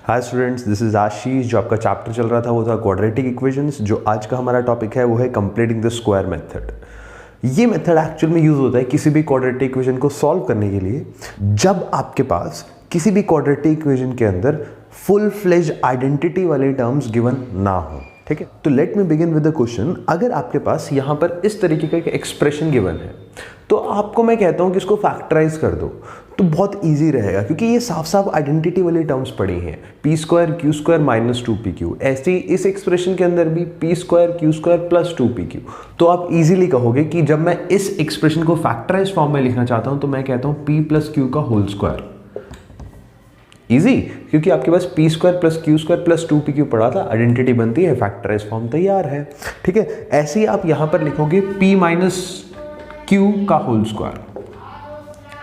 Hi students, this is आशीष। जो आपका chapter चल रहा था वो था क्वाड्रेटिक इक्वेशंस। जो आज का हमारा टॉपिक है वो है कंप्लीटिंग द स्क्वायर मेथड। ये मेथड एक्चुअल में यूज होता है किसी भी क्वाड्रेटिक इक्वेशन को सॉल्व करने के लिए जब आपके पास किसी भी क्वाड्रेटिक इक्वेशन के अंदर फुल फ्लेज आइडेंटिटी वाले टर्म्स गिवन ना हो। ठीक है, तो let me begin with the question. अगर आपके पास यहां पर इस तरीके का एक एक्सप्रेशन गिवन है तो आपको मैं कहता हूं कि इसको फैक्टराइज कर दो तो बहुत इजी रहेगा, क्योंकि ये साफ साफ आइडेंटिटी वाली टर्म्स पड़ी हैं। P square Q square minus 2pq, ऐसे ही इस एक्सप्रेशन के अंदर भी P square Q square plus 2pq। तो आप इजीली कहोगे कि जब मैं इस एक्सप्रेशन को फैक्टराइज फॉर्म में लिखना चाहता हूं तो मैं कहता हूं p प्लस क्यू का होल स्क्वायर। इजी, क्योंकि आपके पास p square plus q square plus 2pq पड़ा था, आइडेंटिटी बनती है, फैक्टराइज फॉर्म तैयार है। ठीक है, ऐसे ही आप यहां पर लिखोगे p माइनस क्यू का होल स्क्वायर।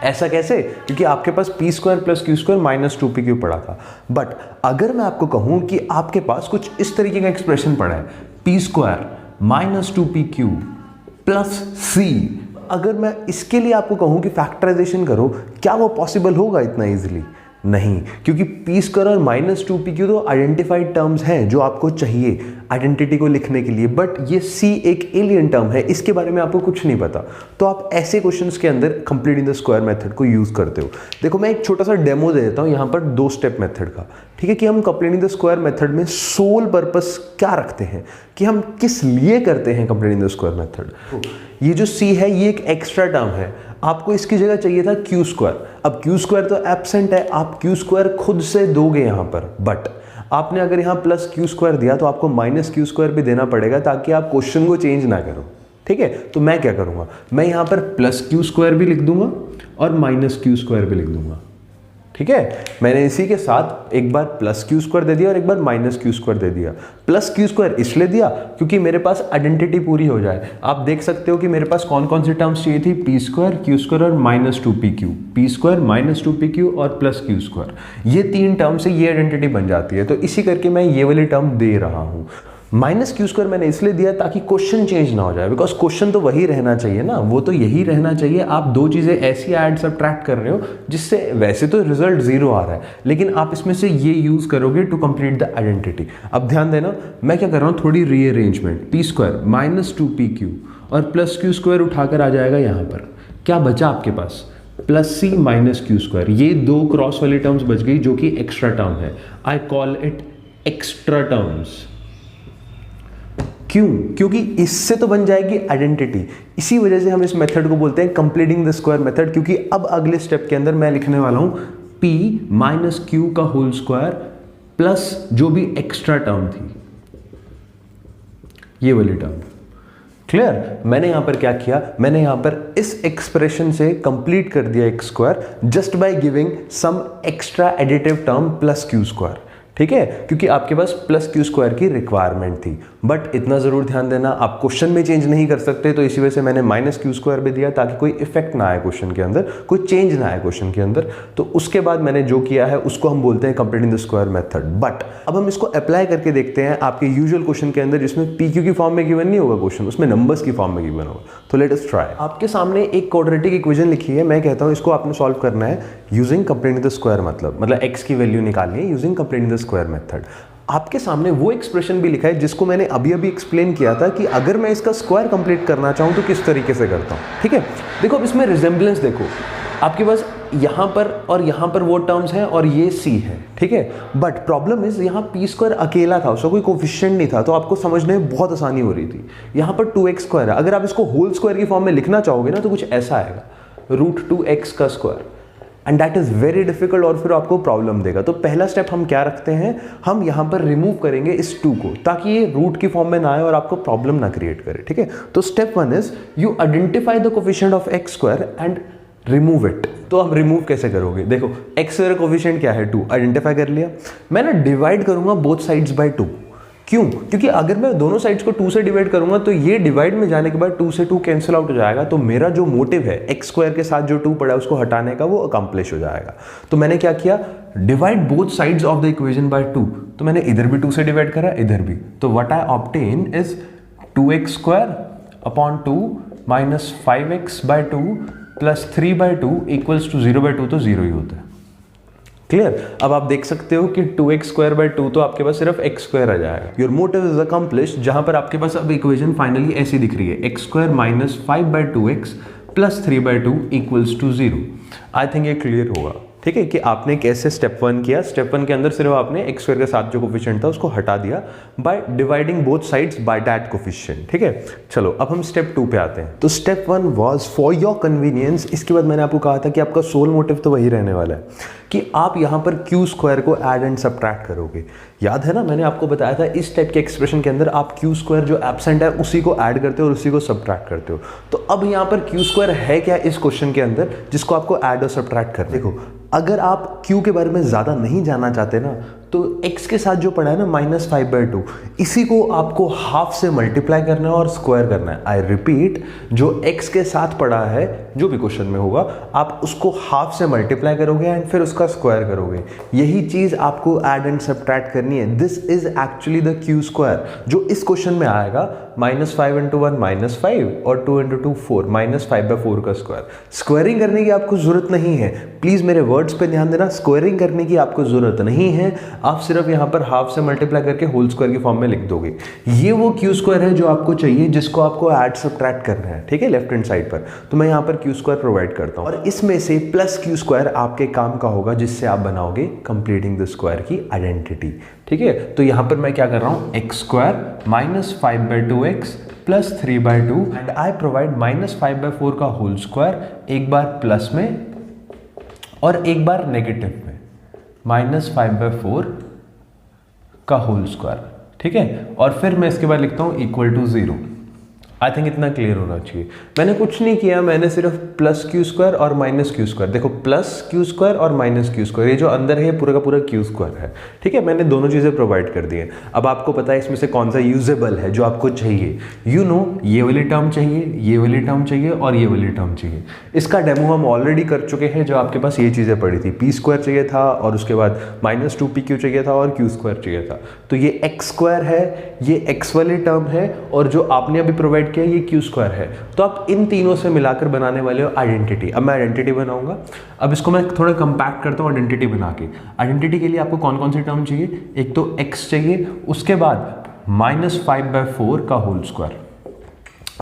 ऐसा कैसे? क्योंकि आपके पास p square plus q square minus 2pq पड़ा था। बट अगर मैं आपको कहूं कि आपके पास कुछ इस तरीके का एक्सप्रेशन पड़ा है, P square minus 2pq plus c, अगर मैं इसके लिए आपको कहूं कि फैक्टराइजेशन करो, क्या वो पॉसिबल होगा इतना इजीली? नहीं, क्योंकि पी स्क्वायर और माइनस 2pq तो आइडेंटिफाइड टर्म्स हैं जो आपको चाहिए आइडेंटिटी को लिखने के लिए, बट ये c एक एलियन टर्म है, इसके बारे में आपको कुछ नहीं पता। तो आप ऐसे क्वेश्चंस के अंदर कंप्लीटिंग द स्क्वायर मेथड को यूज करते हो। देखो, मैं एक छोटा सा डेमो दे देता हूं यहां पर 2 स्टेप मेथड का। ठीक है, कि हम कंप्लीटिंग द स्क्वायर मेथड में सोल पर्पस क्या रखते हैं, कि हम किस लिए करते हैं कंप्लीटिंग द स्क्वायर मेथड। ये जो c है ये एक एक्स्ट्रा टर्म है, आपको इसकी जगह चाहिए था क्यू स्क्वायर। अब क्यू स्क्वायर तो एब्सेंट है, आप क्यू स्क्वायर खुद से दोगे यहां पर, बट आपने अगर यहां प्लस क्यू स्क्वायर दिया तो आपको माइनस क्यू स्क्वायर भी देना पड़ेगा ताकि आप क्वेश्चन को चेंज ना करो। ठीक है, तो मैं क्या करूंगा, मैं यहां पर प्लस क्यू स्क्वायर भी लिख दूंगा और माइनस क्यू स्क्वायर भी लिख दूंगा। ठीक है, मैंने इसी के साथ एक बार प्लस क्यू स्क्वायर दे दिया और एक बार माइनस क्यू स्क्वायर दे दिया। प्लस क्यू स्क्वायर इसलिए दिया क्योंकि मेरे पास आइडेंटिटी पूरी हो जाए। आप देख सकते हो कि मेरे पास कौन कौन सी टर्म्स चाहिए थी, पी स्क्वायर क्यू स्क्वायर और minus 2pq, P square minus 2pq और प्लस क्यू स्क्वायर। ये 3 टर्म से ये आइडेंटिटी बन जाती है, तो इसी करके मैं ये वाली टर्म दे रहा हूं। माइनस क्यू स्क्वायर मैंने इसलिए दिया ताकि क्वेश्चन चेंज ना हो जाए, बिकॉज क्वेश्चन तो वही रहना चाहिए ना, वो तो यही रहना चाहिए। आप 2 चीजें ऐसी ऐड सब्ट्रैक्ट कर रहे हो जिससे वैसे तो रिजल्ट 0 आ रहा है, लेकिन आप इसमें से ये यूज करोगे टू कंप्लीट द आइडेंटिटी। अब ध्यान देना, मैं क्या कर रहा हूं, थोड़ी rearrangement. P square minus 2pq और प्लस क्यू स्क्वायर उठाकर आ जाएगा यहां पर। क्या बचा आपके पास? Plus c minus q square. ये 2 क्रॉस वाली टर्म्स बच गई जो कि एक्स्ट्रा टर्म है। I call it extra terms. क्यों? क्योंकि इससे तो बन जाएगी आइडेंटिटी। इसी वजह से हम इस मेथड को बोलते हैं कंप्लीटिंग द स्क्वायर मेथड, क्योंकि अब अगले स्टेप के अंदर मैं लिखने वाला हूं p माइनस क्यू का होल स्क्वायर प्लस जो भी एक्स्ट्रा टर्म थी, ये वाली टर्म। क्लियर? मैंने यहां पर क्या किया, मैंने यहां पर इस एक्सप्रेशन से कंप्लीट कर दिया x square just by giving some extra additive term plus q square. ठीक है, क्योंकि आपके पास प्लस क्यू स्क्वायर की रिक्वायरमेंट थी। बट इतना जरूर ध्यान देना, आप क्वेश्चन में चेंज नहीं कर सकते, तो इसी वजह से मैंने माइनस क्यू स्क्वायर भी दिया ताकि कोई इफेक्ट ना आए क्वेश्चन के अंदर, कोई चेंज ना आए क्वेश्चन के अंदर। तो उसके बाद मैंने जो किया है उसको हम बोलते हैं completing the square method. But अब हम इसको अप्लाई करके देखते हैं आपके यूजुअल क्वेश्चन के अंदर, जिसमें पी क्यू की फॉर्म में गिवन नहीं होगा क्वेश्चन, उसमें नंबर्स की फॉर्म में गिवन होगा। तो लेट अस ट्राई। आपके सामने एक क्वाड्रेटिक इक्वेशन लिखी है, मैं कहता हूं इसको आपने सॉल्व करना है यूजिंग कंप्लीटिंग द स्क्वायर, मतलब एक्स की वैल्यू निकालनी है using completing the square method. आपके सामने वो एक्सप्रेशन भी लिखा है जिसको मैंने अभी अभी एक्सप्लेन किया था कि अगर मैं इसका स्क्वायर कंप्लीट करना चाहूं तो किस तरीके से करता हूं। ठीक है, देखो अब इसमें रिजेंबलेंस देखो, आपके पास यहां पर और यहां पर वो टर्म्स हैं और ये c है। ठीक है, बट प्रॉब्लम इज यहां पी स्क्वायर अकेला था, उसका कोई कोफिशिएंट नहीं था, तो आपको समझने में बहुत आसानी हो रही थी। यहां पर 2x स्क्वायर है, अगर आप इसको होल स्क्वायर की फॉर्म में लिखना चाहोगे ना तो कुछ ऐसा आएगा, √2x का square, and that is very difficult और फिर आपको प्रॉब्लम देगा। तो पहला स्टेप हम क्या रखते हैं, हम यहां पर रिमूव करेंगे इस 2 को ताकि ये रूट की फॉर्म में ना आए और आपको प्रॉब्लम ना क्रिएट करे। ठीक है, तो step 1 is you identify the coefficient of x square and remove it. तो आप रिमूव कैसे करोगे? देखो, x स्क्वायर कोफिशिएंट क्या है, 2, आइडेंटिफाई कर लिया। मैं ना डिवाइड करूंगा बोथ साइड्स बाय 2। क्यों? क्योंकि अगर मैं दोनों साइड्स को 2 से डिवाइड करूंगा तो ये डिवाइड में जाने के बाद 2 से 2 कैंसिल आउट हो जाएगा, तो मेरा जो मोटिव है एक्स स्क्वायर के साथ जो 2 पड़ा है उसको हटाने का, वो अकम्प्लिश हो जाएगा। तो मैंने क्या किया, divide both sides of the equation by 2। तो मैंने इधर भी 2 से डिवाइड करा, इधर भी। तो what I obtain is 2x square upon 2 minus 5x by 2 plus 3 by 2 equals to 0 by 2, तो 0 ही होता है। क्लियर? अब आप देख सकते हो कि 2x² तो आपके पास सिर्फ x² आ जाएगा। योर मोटिव इज अकम्प्लिश्ड, जहां पर आपके पास अब इक्वेशन फाइनली ऐसी दिख रही है, x² minus 5/2x plus 3/2 equals to 0। I think ये क्लियर होगा, ठीक है, कि आपने कैसे स्टेप 1 किया। स्टेप 1 के अंदर सिर्फ आपने x² के साथ जो कोफिशिएंट था उसको हटा दिया by dividing both sides by that coefficient, ठीक है। चलो अब हम स्टेप 2 पे आते हैं। तो step 1 was for your convenience. इसके बाद मैंने आपको कहा था कि आपका सोल मोटिव तो वही रहने वाला है कि आप यहाँ पर q² को ऐड एंड सब्ट्रैक्ट करोगे। याद है ना, मैंने आपको बताया था इस टाइप के एक्सप्रेशन के अंदर आप q² जो एब्सेंट है उसी को ऐड करते हो और उसी को सब्ट्रैक्ट करते हो। तो अब यहाँ पर q² है क्या इस क्वेश्चन के अंदर जिसको आपको ऐड और सब्ट्रैक्ट करना है। देखो, अगर आप q के बारे में ज़्यादा नहीं जानना चाहते ना, तो x के साथ जो पड़ा है ना -5/2, इसी को आपको हाफ से मल्टीप्लाई करना है और स्क्वायर करना है। आई रिपीट, जो x के साथ पड़ा है जो भी क्वेश्चन में होगा, आप उसको हाफ से मल्टीप्लाई करोगे एंड फिर उसका स्क्वायर करोगे। यही चीज़ आपको ऐड एंड सब्ट्रैक्ट करनी है। This is actually the q², जो इस क्वेश्चन में आएगा। -5 × 1 -5 और 2 × 2 4, -5/4 का स्क्वायर। स्क्वायरिंग करने की आपको जरूरत नहीं है, प्लीज मेरे वर्ड्स पे ध्यान देना। स्क्वायरिंग करने की आपको जरूरत नहीं है, आप सिर्फ यहाँ पर हाफ से मल्टीप्लाई करके होल स्क्वायर की फॉर्म में लिख दोगे। ये वो q² है जो आपको चाहिए, जिसको आपको ऐड सब्ट्रैक्ट करना है, ठीक है, लेफ्ट हैंड साइड पर। तो मैं यहाँ पर q² प्रोवाइड करता हूँ और इसमें से प्लस q² आपके काम का होगा, जिससे आप बनाओगे कंप्लीटिंग द स्क्वायर की आइडेंटिटी, ठीक है। तो यहाँ पर मैं क्या कर रहा हूँ, x² minus 5/2x plus 3/2 and I provide -5/4 का होल स्क्वायर, एक बार प्लस में और एक बार नेगेटिव में, -5/4 का होल स्क्वायर, ठीक है। और फिर मैं इसके बाद लिखता हूँ इक्वल टू 0। आई थिंक इतना क्लियर होना चाहिए। मैंने कुछ नहीं किया, मैंने सिर्फ प्लस q² और माइनस q², देखो प्लस q² और माइनस q², ये जो अंदर है पूरा का पूरा q² है, ठीक है। मैंने दोनों चीज़ें प्रोवाइड कर दी हैं। अब आपको पता है इसमें से कौन सा यूजेबल है, जो आपको चाहिए। यू नो, ये वाली टर्म चाहिए, ये वाली टर्म चाहिए और ये वाली टर्म चाहिए। इसका डेमो हम ऑलरेडी कर चुके हैं, जो आपके पास ये चीज़ें पड़ी थी। p² चाहिए था और उसके बाद -2pq चाहिए था और q² चाहिए था। तो ये x² है, ये x वाली टर्म है और जो आपने अभी प्रोवाइड किया ये q² है। तो आप इन तीनों से मिलाकर बनाने वाले हो आइडेंटिटी। अब मैं आइडेंटिटी बनाऊंगा। अब इसको मैं थोड़ा कंपैक्ट करता हूँ आइडेंटिटी बना के। आइडेंटिटी के लिए आपको कौन कौन सी टर्म चाहिए, एक तो x चाहिए, उसके बाद -5/4 का होल स्क्वायर।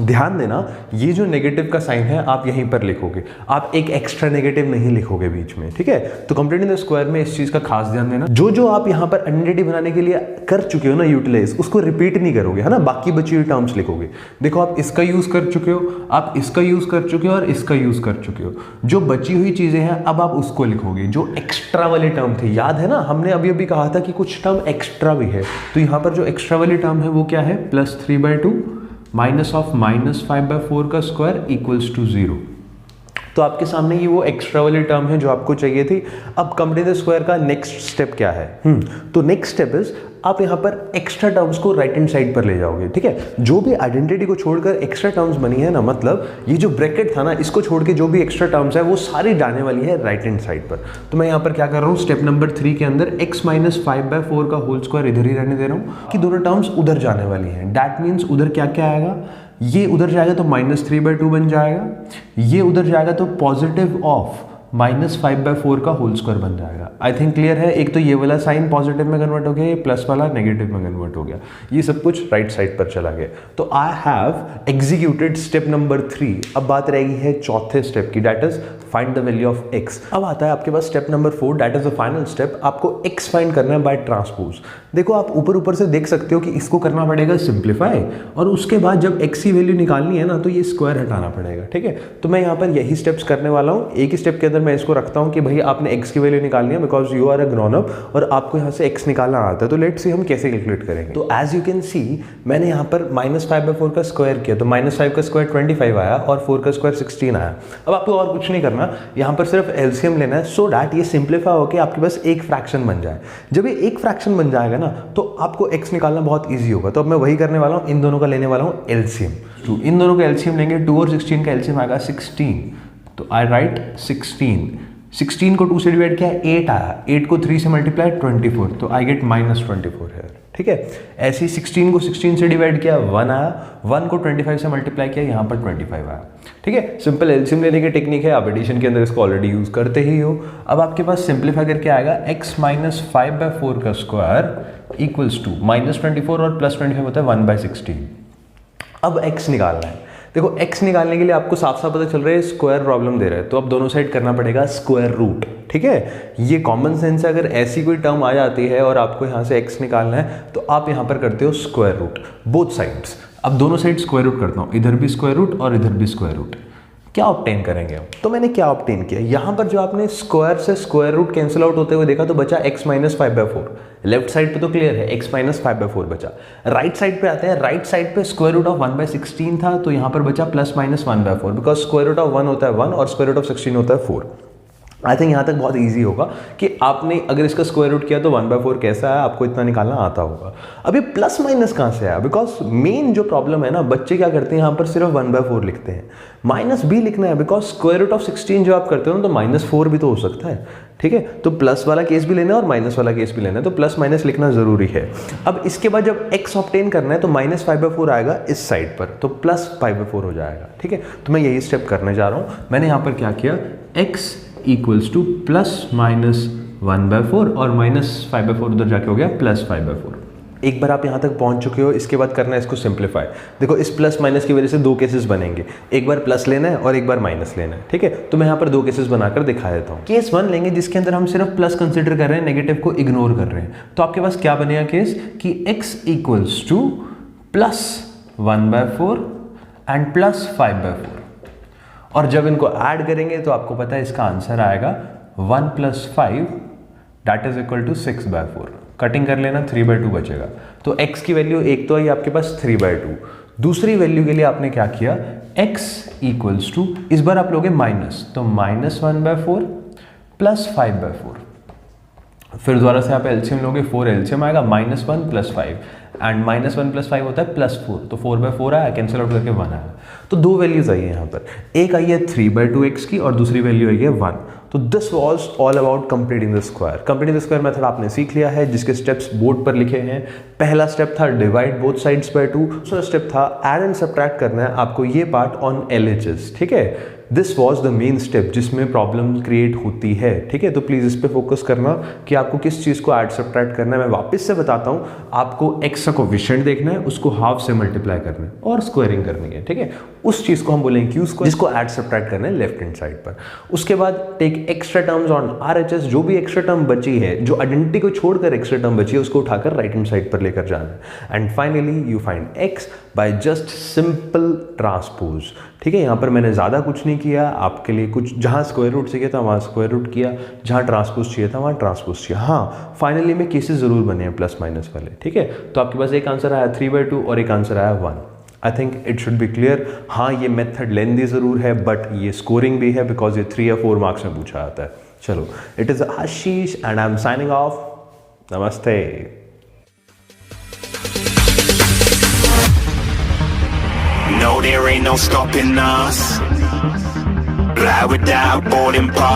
ध्यान देना, ये जो नेगेटिव का साइन है आप यहीं पर लिखोगे, आप एक एक्स्ट्रा नेगेटिव नहीं लिखोगे बीच में, ठीक है। तो कंप्लीटिंग द स्क्वायर में इस चीज का खास ध्यान देना। जो जो आप यहाँ पर आइडेंटिटी बनाने के लिए कर चुके हो ना यूटिलाइज, उसको रिपीट नहीं करोगे, है ना, बाकी बची हुई टर्म्स लिखोगे। देखो, आप इसका यूज कर चुके हो, आप इसका यूज कर चुके हो और इसका यूज कर चुके हो। जो बची हुई चीजें हैं अब आप उसको लिखोगे, जो एक्स्ट्रा वाली टर्म थे। याद है ना, हमने अभी अभी कहा था कि कुछ टर्म एक्स्ट्रा भी है। तो यहाँ पर जो एक्स्ट्रा वाली टर्म है वो क्या है, +3/2 माइनस ऑफ -5/4 का स्क्वायर इक्वल्स टू 0। तो आपके सामने ये वो एक्स्ट्रा वाली टर्म है जो आपको चाहिए थी। अब कंप्लीट द स्क्वायर का नेक्स्ट स्टेप क्या है, तो नेक्स्ट स्टेप इज आप यहाँ पर एक्स्ट्रा टर्म्स को राइट हैंड साइड पर ले जाओगे, ठीक है। जो भी आइडेंटिटी को छोड़कर एक्स्ट्रा टर्म्स बनी है ना, मतलब ये जो ब्रैकेट था ना, इसको छोड़ के जो भी एक्स्ट्रा टर्म्स है वो सारी जाने वाली है राइट हैंड साइड पर। तो मैं यहाँ पर क्या कर रहा हूँ, स्टेप नंबर 3 के अंदर x - 5/4 का होल स्क्वायर इधर ही रहने दे रहा हूँ कि दोनों टर्म्स उधर जाने वाली हैं। दैट मीन्स उधर क्या क्या आएगा, ये उधर जाएगा तो -3/2 बन जाएगा, ये उधर जाएगा तो पॉजिटिव ऑफ -5/4 का होल स्क्वायर बन जाएगा। आई थिंक क्लियर है। एक तो ये वाला साइन पॉजिटिव में कन्वर्ट हो गया, ये प्लस वाला नेगेटिव में कन्वर्ट हो गया, ये सब कुछ राइट साइड पर चला गया। तो I have executed step number 3। अब बात रहेगी है चौथे स्टेप की, that is find the value of x। अब आता है आपके पास step number 4, that is the final step. आपको x फाइंड करना है बाय ट्रांसपोज। देखो, आप ऊपर ऊपर से देख सकते हो कि इसको करना पड़ेगा सिंप्लीफाई, और उसके बाद जब x की वैल्यू निकालनी है ना, तो ये स्क्वायर हटाना पड़ेगा, ठीक है। तो मैं यहाँ पर यही स्टेप्स करने वाला हूँ। एक ही स्टेप के अंदर मैं इसको रखता हूँ कि भाई आपने x की वैल्यू निकालनी है, because you are a grown up और आपको यहाँ से x निकालना आता है। तो लेट्स सी हम कैसे कैलकुलेट करेंगे। तो एज यू कैन सी, मैंने यहाँ पर -5/4 का स्क्वायर किया, तो -5 का स्क्वायर 25 आया और 4 का स्क्वायर 16 आया। अब आपको और कुछ नहीं करना, यहाँ पर सिर्फ एलसीएम लेना है, सो दैट ये सिंप्लीफाई होकर आपके पास एक फ्रैक्शन बन जाए। जब ये एक फ्रैक्शन बन जाएगा ना, तो आपको x निकालना बहुत ईजी होगा। तो अब मैं वही करने वाला हूँ, इन दोनों का लेने वाला हूँ एलसीएम। तो इन दोनों का एलसीएम लेंगे, 2 और 16 का एलसीएम आएगा 16। तो आई राइट 16 को 2 से डिवाइड किया 8 आया, 8 को 3 से मल्टीप्लाई 24, तो आई गेट -24 है, ठीक है। ऐसे ही 16 को 16 से डिवाइड किया 1 आया, 1 को 25 से मल्टीप्लाई किया, यहाँ पर 25 आया, ठीक है। सिंपल एलसीएम लेने की टेक्निक है, आप एडिशन के अंदर इसको ऑलरेडी यूज करते ही हो। अब आपके पास सिंप्लीफाई करके आएगा x माइनस 5/4 का स्क्वायर इक्वल्स टू -24 और +25 होता है 1/16। अब x निकालना है। देखो x निकालने के लिए आपको साफ साफ पता चल रहा है स्क्वायर प्रॉब्लम दे रहा है, तो अब दोनों साइड करना पड़ेगा स्क्वायर रूट, ठीक है। ये कॉमन सेंस है, अगर ऐसी कोई टर्म आ जाती है और आपको यहाँ से x निकालना है तो आप यहाँ पर करते हो स्क्वायर रूट बोथ साइड्स। अब दोनों साइड स्क्वायर रूट करता हूँ, इधर भी स्क्वायर रूट और इधर भी स्क्वायर रूट। क्या ऑब्टेन करेंगे हम? तो मैंने क्या ऑब्टेन किया, यहाँ पर जो आपने स्क्वायर से स्क्वायर रूट कैंसिल आउट होते हुए देखा तो बचा x माइनस 5/4। लेफ्ट साइड पे तो क्लियर है x माइनस 5/4 बचा। राइट साइड पे आते हैं, राइट साइड पे स्क्वायर रूट ऑफ 1/16 था तो यहाँ पर बचा plus minus 1/4, because square root of 1 होता है 1 और स्क्वायर रूट ऑफ 16 होता है 4। आई थिंक यहाँ तक बहुत इजी होगा कि आपने अगर इसका स्क्वायर रूट किया तो 1/4 कैसा है आपको इतना निकालना आता होगा। अभी प्लस माइनस कहाँ से आया, बिकॉज मेन जो प्रॉब्लम है ना, बच्चे क्या करते हैं यहाँ पर सिर्फ 1/4 लिखते हैं, माइनस भी लिखना है, बिकॉज स्क्वायर रूट ऑफ 16 जो आप करते हो ना तो -4 भी तो हो सकता है, ठीक है। तो प्लस वाला केस भी लेना है और माइनस वाला केस भी लेना है, तो प्लस माइनस लिखना जरूरी है। अब इसके बाद जब x ऑब्टेन करना है तो -5/4 आएगा इस साइड पर, तो +5/4 हो जाएगा, ठीक है। तो मैं यही स्टेप करने जा रहा हूँ। मैंने यहाँ पर क्या किया, x इक्वल्स टू +-1/4 और -5/4 उधर जाके हो गया +5/4। एक बार आप यहाँ तक पहुँच चुके हो, इसके बाद करना है इसको सिंप्लीफाई। देखो इस प्लस माइनस की वजह से दो केसेस बनेंगे, एक बार प्लस लेना है और एक बार माइनस लेना है, ठीक है। तो मैं यहाँ पर दो केसेस बनाकर दिखा देता हूँ। केस 1 लेंगे जिसके अंदर हम सिर्फ प्लस कंसिडर कर रहे हैं, नेगेटिव को इग्नोर कर रहे हैं। तो आपके पास क्या बनेगा केस कि x इक्वल्स टू +1/4 एंड +5/4, और जब इनको ऐड करेंगे तो आपको पता है इसका आंसर आएगा 1 + 5 that is equal to 6/4। Cutting कर लेना, 3/2 बचेगा। तो x की वैल्यू एक तो आई आपके पास 3/2। दूसरी वैल्यू के लिए आपने क्या किया, x इक्वल्स टू, इस बार आप लोगे माइनस, तो -1/4 +5/4। फिर दोबारा से आप एलसीएम लोगे, 4 एलसीएम आएगा, -1 + 5 एंड -1 + 5 होता है +4, तो 4/4 आया, कैंसिल आउट करके 1 आया। तो दो वैल्यूज आई है यहाँ पर, एक आई है 3/2x की और दूसरी वैल्यू आई है 1। तो this was all about completing the square. Completing the square method आपने सीख लिया है, जिसके स्टेप्स बोर्ड पर लिखे हैं। पहला स्टेप था डिवाइड बोथ साइड्स बाय 2, दूसरा स्टेप था ऐड एंड सब्ट्रैक्ट करना है आपको ये पार्ट ऑन LHS, ठीक है। This was the main step जिसमें प्रॉब्लम क्रिएट होती है, ठीक है। तो प्लीज़ इस पे फोकस करना कि आपको किस चीज़ को ऐड सब्ट्रैक्ट करना है। मैं वापस से बताता हूँ, आपको x का कोफिशिएंट देखना है, उसको हाफ से मल्टीप्लाई करना है और स्क्वायरिंग करनी है, ठीक है। उस चीज़ को हम बोलेंगे क्यू स्क्वायर, जिसको ऐड सब्ट्रैक्ट करना है लेफ्ट हैंड साइड पर। उसके बाद take extra terms on RHS, जो भी एक्स्ट्रा टर्म बची है, जो आइडेंटिटी को छोड़कर एक्स्ट्रा टर्म बची है, उसको उठाकर राइट हैंड साइड पर लेकर जाना है। And finally you find x by just simple transpose, ठीक है। यहाँ पर मैंने ज़्यादा कुछ नहीं किया आपके लिए, कुछ जहाँ स्क्वायर रूट चाहिए था वहाँ स्क्वायर रूट किया, जहाँ ट्रांसपोज चाहिए था वहाँ ट्रांसपोज किया। हाँ, फाइनली में केसेस ज़रूर बने हैं प्लस माइनस वाले, ठीक है। तो आपके पास एक आंसर आया 3/2 और एक आंसर आया 1। I think it should be clear. हाँ, ये मेथड लेंदी ज़रूर है बट ये स्कोरिंग भी है, बिकॉज ये 3 या 4 मार्क्स में पूछा आता है। चलो, it is Ashish and I am signing off. नमस्ते। No, there ain't no stopping us. Fly without boarding pass.